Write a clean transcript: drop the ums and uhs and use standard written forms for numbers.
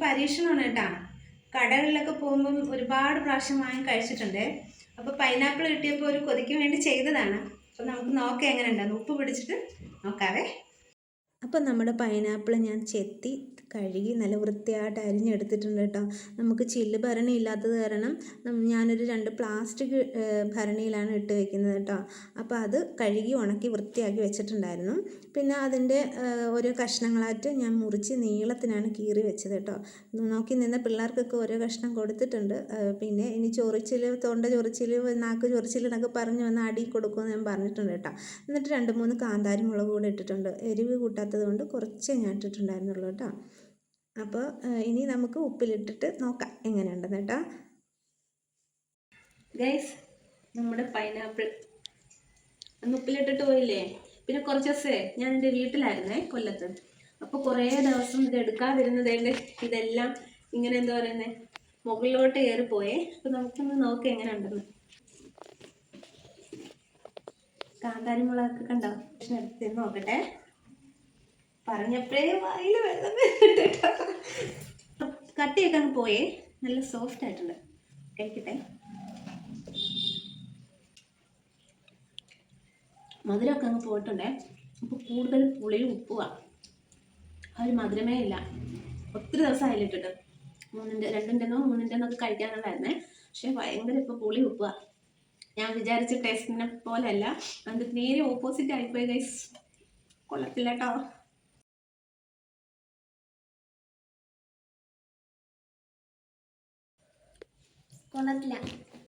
പരീക്ഷണമാണ് കേട്ടോ. കടകളിലൊക്കെ പോകുമ്പം ഒരുപാട് പ്രാവശ്യം വാങ്ങി കഴിച്ചിട്ടുണ്ട്. അപ്പോൾ പൈനാപ്പിൾ കിട്ടിയപ്പോൾ ഒരു കൊതിക്ക് വേണ്ടി ചെയ്തതാണ്. അപ്പോൾ നമുക്ക് നോക്കാം എങ്ങനെ ഉണ്ടെന്ന്. ഉപ്പ് പിടിച്ചിട്ട് നോക്കാവേ. അപ്പോൾ നമ്മുടെ പൈനാപ്പിൾ ഞാൻ ചെത്തി കഴുകി നല്ല വൃത്തിയായിട്ട് അരിഞ്ഞെടുത്തിട്ടുണ്ട് കേട്ടോ. നമുക്ക് ചില്ല് ഭരണി ഇല്ലാത്തത് കാരണം ഞാനൊരു 2 പ്ലാസ്റ്റിക് ഭരണിയിലാണ് ഇട്ട് വെക്കുന്നത് കേട്ടോ. അപ്പോൾ അത് കഴുകി ഉണക്കി വൃത്തിയാക്കി വെച്ചിട്ടുണ്ടായിരുന്നു. പിന്നെ അതിൻ്റെ ഓരോ കഷ്ണങ്ങളായിട്ട് ഞാൻ മുറിച്ച് നീളത്തിനാണ് കീറി വെച്ചത് കേട്ടോ. നോക്കി നിന്ന പിള്ളേർക്കൊക്കെ ഓരോ കഷ്ണം കൊടുത്തിട്ടുണ്ട്. പിന്നെ ഇനി ചൊറിച്ചിൽ, തൊണ്ട ചൊറിച്ചിൽ, നാക്ക് ചൊറിച്ചിൽ എന്നൊക്കെ പറഞ്ഞ് വന്ന് അടി കൊടുക്കുമെന്ന് ഞാൻ പറഞ്ഞിട്ടുണ്ട് കേട്ടോ. എന്നിട്ട് 2-3 കാന്താരി മുളക് കൂടെ ഇട്ടിട്ടുണ്ട്. എരിവ് കൂട്ടാത്തത് കൊണ്ട് കുറച്ചേ ഞാൻ ഇട്ടിട്ടുണ്ടായിരുന്നുള്ളൂ കേട്ടോ. അപ്പോൾ ഇനി നമുക്ക് ഉപ്പിലിട്ടിട്ട് നോക്കാം എങ്ങനെയുണ്ടെന്ന് കേട്ടോ. ഗൈസ്, നമ്മുടെ പൈനാപ്പിൾ അന്ന് ഉപ്പിലിട്ടിട്ട് പോയില്ലേ. പിന്നെ കുറച്ച് ദിവസമേ ഞാൻ എൻ്റെ വീട്ടിലായിരുന്നേ, കൊല്ലത്ത്. അപ്പോൾ കുറേ ദിവസം ഇത് എടുക്കാതിരുന്നതേണ്ട ഇതെല്ലാം ഇങ്ങനെ എന്താ പറയുന്നത് മുകളിലോട്ട് കയറിപ്പോയേ. അപ്പോൾ നമുക്കൊന്ന് നോക്കാം എങ്ങനെ ഉണ്ടെന്ന്. കാന്താരി മുളകൊക്കെ കണ്ടോ? പക്ഷെ എടുത്ത് നോക്കട്ടെ. പറഞ്ഞപ്പോഴേ വായിൽ വെള്ളം വരുന്നുണ്ട്. കട്ടിയൊക്കെ അങ്ങ് പോയേ. നല്ല സോഫ്റ്റ് ആയിട്ടുണ്ട്. കഴിക്കട്ടെ. മധുരമൊക്കെ അങ്ങ് പോയിട്ടുണ്ടേ. അപ്പോൾ കൂടുതൽ പുളിയും ഉപ്പുമാണ്. ആ ഒരു മധുരമേ ഇല്ല. ഒത്തിരി ദിവസം അതിലിട്ടിട്ട് 2-3 കഴിക്കാനുള്ളതായിരുന്നേ. പക്ഷെ ഭയങ്കര ഇപ്പോൾ പുളി ഉപ്പുമാണ്. ഞാൻ വിചാരിച്ച ടേസ്റ്റിനെ പോലെ അല്ല. അതിൻ്റെ നേരെ ഓപ്പോസിറ്റ് ആയിപ്പോയി ഗൈസ്. കൊള്ളത്തില്ല കേട്ടോ. കൊള്ളത്തില്ല.